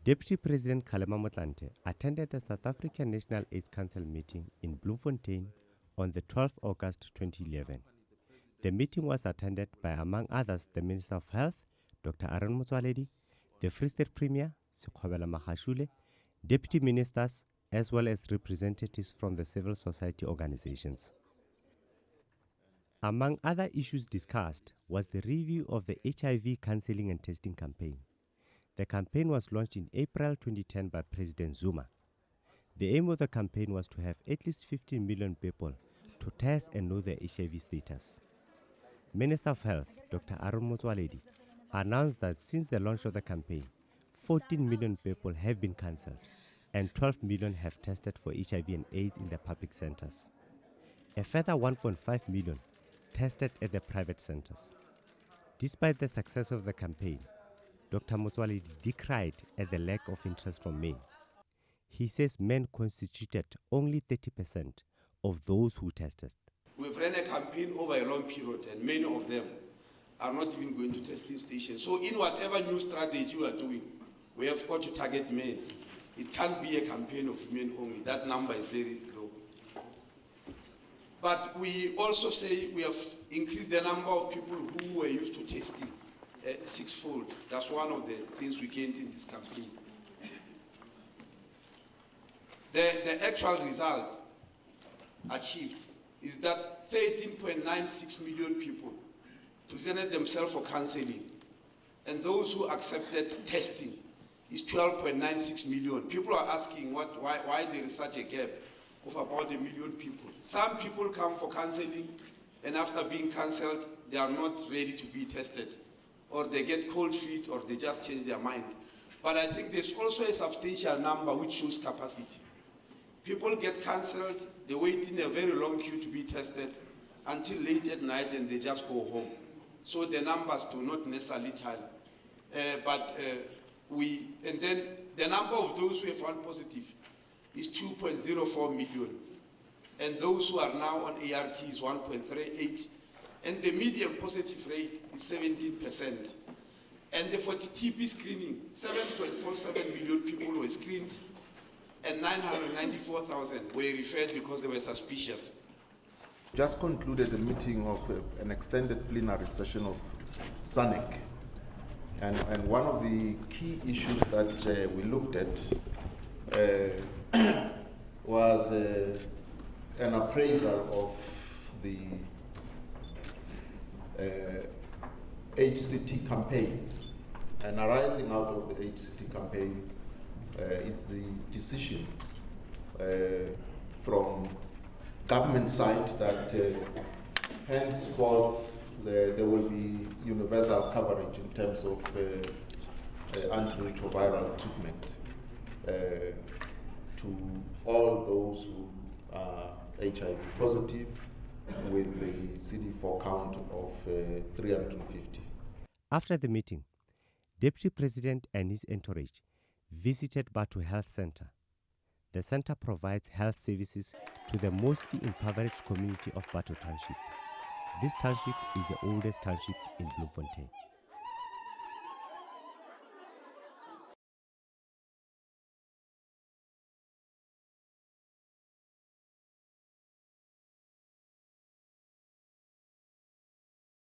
Deputy President Kgalema Motlanthe attended the South African National AIDS Council meeting in Bloemfontein on the 12th August 2011. The meeting was attended by, among others, the Minister of Health, Dr. Aaron Motsoaledi, the Free State Premier, Kgalema Magashule, deputy ministers, as well as representatives from the civil society organizations. Among other issues discussed was the review of the HIV counseling and testing campaign. The campaign was launched in April 2010 by President Zuma. The aim of the campaign was to have at least 15 million people to test and know their HIV status. Minister of Health, Dr. Aaron Motsoaledi, announced that since the launch of the campaign, 14 million people have been cancelled and 12 million have tested for HIV and AIDS in the public centers. A further 1.5 million tested at the private centers. Despite the success of the campaign, Dr. Motsoaledi decried at the lack of interest from men. He says men constituted only 30% of those who tested. We've ran a campaign over a long period and many of them are not even going to testing stations. So in whatever new strategy we are doing, we have got to target men. It can't be a campaign of men only. That number is very low. But we also say we have increased the number of people who were used to testing sixfold. That's one of the things we gained in this campaign. The actual results achieved is that 13.96 million people presented themselves for counseling, and those who accepted testing is 12.96 million. People are asking why there is such a gap of about 1 million people. Some people come for counseling, and after being cancelled, they are not ready to be tested, or they get cold feet, or they just change their mind. But I think there's also a substantial number which shows capacity. People get cancelled, they wait in a very long queue to be tested until late at night, and they just go home. So the numbers do not necessarily tally. And then the number of those who have found positive is 2.04 million. And those who are now on ART is 1.38. And the median positive rate is 17%. And for the TB screening, 7.47 million people were screened, and 994,000 were referred because they were suspicious. Just concluded a meeting of an extended plenary session of SANAC. And one of the key issues that we looked at was an appraisal of the HCT campaign. And arising out of the HCT campaign is the decision from government side that henceforth there will be universal coverage in terms of antiretroviral treatment to all those who are HIV positive with the CD4 count of 350. After the meeting, Deputy President and his entourage visited Batu Health Center. The center provides health services to the mostly impoverished community of Batu Township. This township is the oldest township in Bloemfontein.